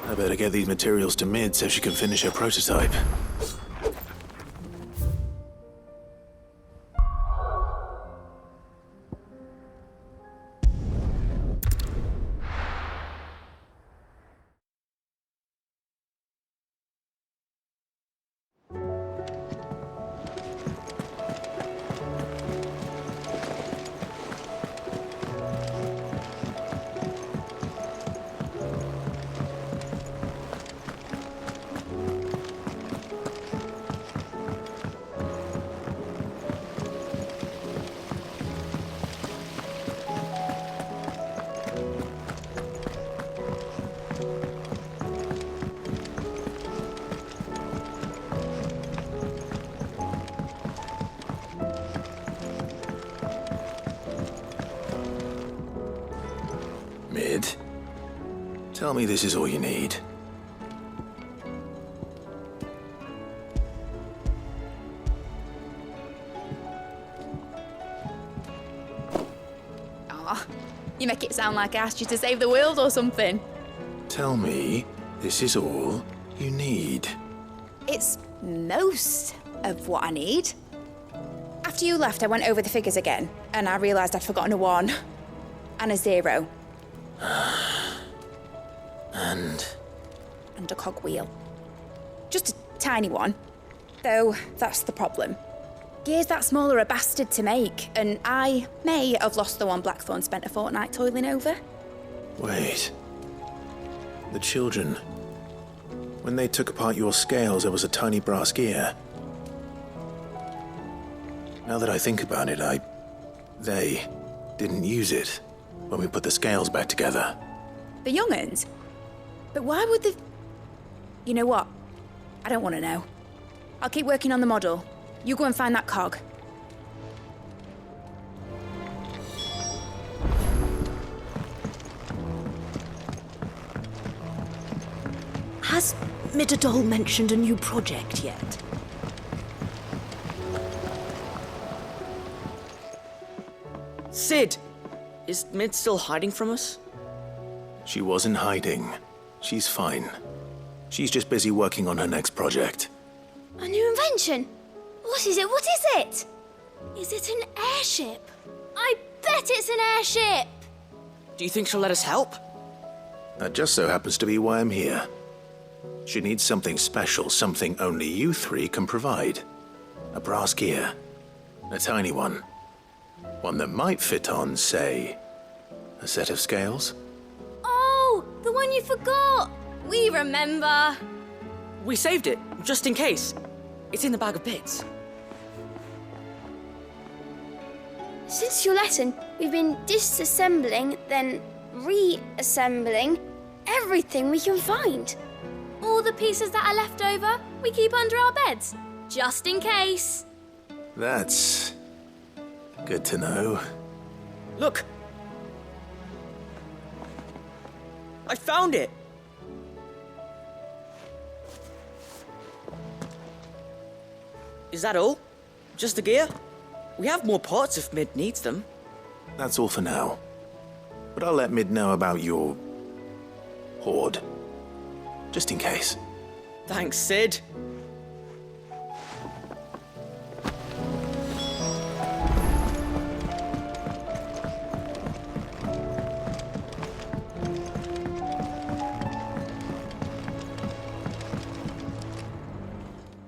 I better get these materials to Mid so she can finish her prototype. Mid, tell me this is all you need. Aw, you make it sound like I asked you to save the world or something. Tell me this is all you need. It's most of what I need. After you left, I went over the figures again, and I realised I'd forgotten a 1 and a 0. And a cogwheel. Just a tiny one. Though, that's the problem. Gears that small are a bastard to make, and I may have lost the one Blackthorn spent a fortnight toiling over. Wait. The children. When they took apart your scales, there was a tiny brass gear. Now that I think about it, they didn't use it when we put the scales back together. The young'uns? But why would they... You know what? I don't want to know. I'll keep working on the model. You go and find that cog. Has Midadol mentioned a new project yet? Sid, Is Mid still hiding from us? She wasn't hiding. She's fine. She's just busy working on her next project. A new invention? What is it? What is it? Is it an airship? I bet it's an airship! Do you think she'll let us help? That just so happens to be why I'm here. She needs something special, something only you three can provide. A brass gear. A tiny one. One that might fit on, say, a set of scales? Oh, the one you forgot! We remember! We saved it, just in case. It's in the bag of bits. Since your lesson, we've been disassembling, then reassembling everything we can find. All the pieces that are left over, we keep under our beds, just in case. That's good to know. Look! I found it! Is that all? Just the gear? We have more parts if Mid needs them. That's all for now. But I'll let Mid know about your hoard. Just in case. Thanks, Sid.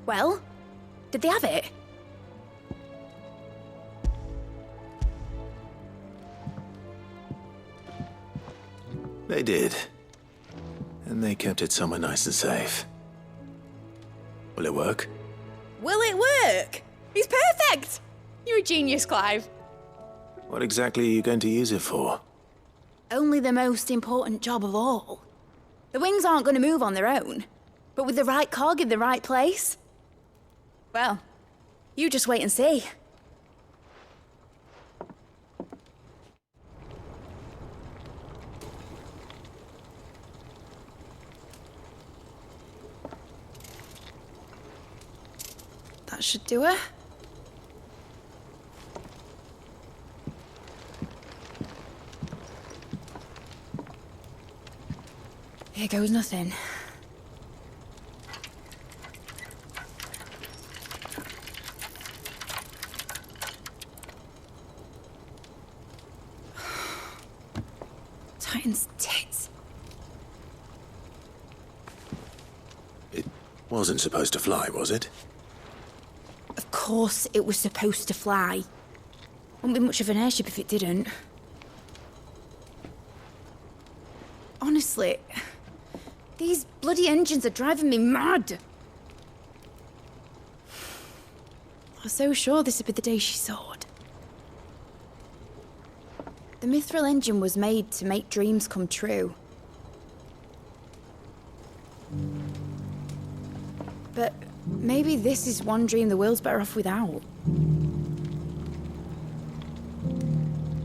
Well, did they have it? They did. And they kept it somewhere nice and safe. Will it work? Will it work? He's perfect! You're a genius, Clive. What exactly are you going to use it for? Only the most important job of all. The wings aren't going to move on their own. But with the right cog in the right place... Well, you just wait and see. That should do it. Here goes nothing. Titan's tits. It wasn't supposed to fly, was it? Of course it was supposed to fly. Wouldn't be much of an airship if it didn't. Honestly, these bloody engines are driving me mad. I was so sure this would be the day she soared. The Mithril engine was made to make dreams come true. But maybe this is one dream the world's better off without.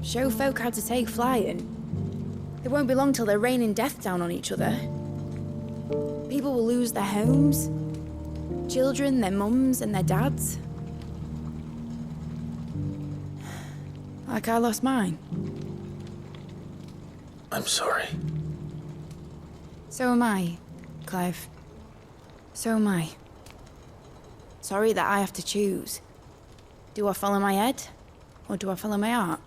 Show folk how to take flying. It won't be long till they're raining death down on each other. People will lose their homes, children, their mums and their dads. Like I lost mine. I'm sorry. So am I, Clive. So am I. Sorry that I have to choose. Do I follow my head, or do I follow my heart?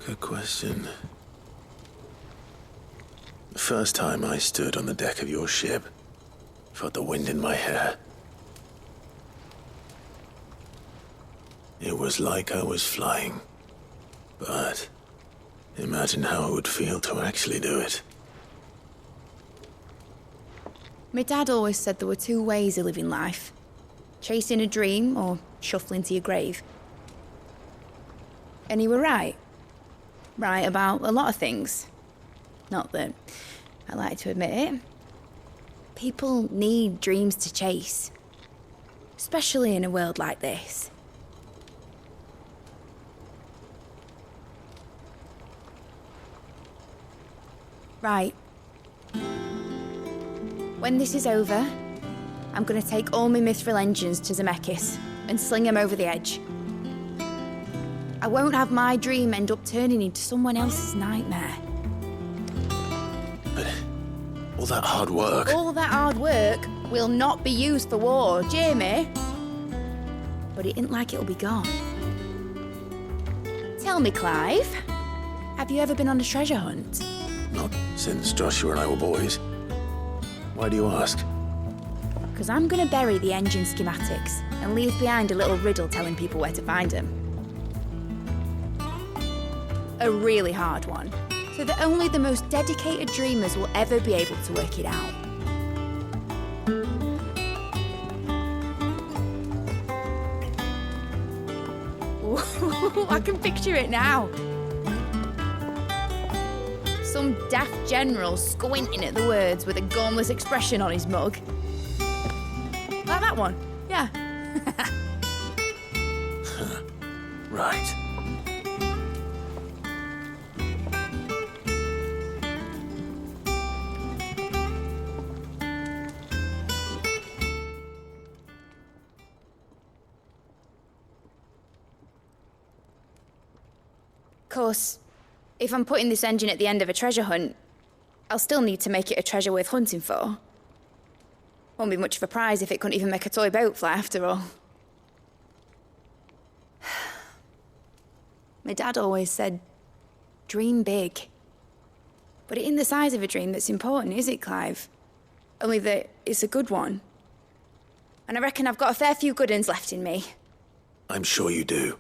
Good question. The first time I stood on the deck of your ship, felt the wind in my hair. It was like I was flying. But imagine how it would feel to actually do it. My dad always said there were two ways of living life. Chasing a dream or shuffling to your grave. And he were right. Right about a lot of things. Not that I like to admit it. People need dreams to chase. Especially in a world like this. Right. When this is over, I'm gonna take all my Mithril engines to Zemeckis and sling him over the edge. I won't have my dream end up turning into someone else's nightmare. But all that hard work... All that hard work will not be used for war, Jamie. But it ain't like it'll be gone. Tell me, Clive, have you ever been on a treasure hunt? Not since Joshua and I were boys. Why do you ask? Because I'm going to bury the engine schematics and leave behind a little riddle telling people where to find them. A really hard one, so that only the most dedicated dreamers will ever be able to work it out. Ooh, I can picture it now. Some daft general squinting at the words with a gormless expression on his mug. Like that one, yeah. Right. Of course, if I'm putting this engine at the end of a treasure hunt, I'll still need to make it a treasure worth hunting for. Won't be much of a prize if it couldn't even make a toy boat fly after all. My dad always said, dream big. But it ain't the size of a dream that's important, is it, Clive? Only that it's a good one. And I reckon I've got a fair few good uns left in me. I'm sure you do.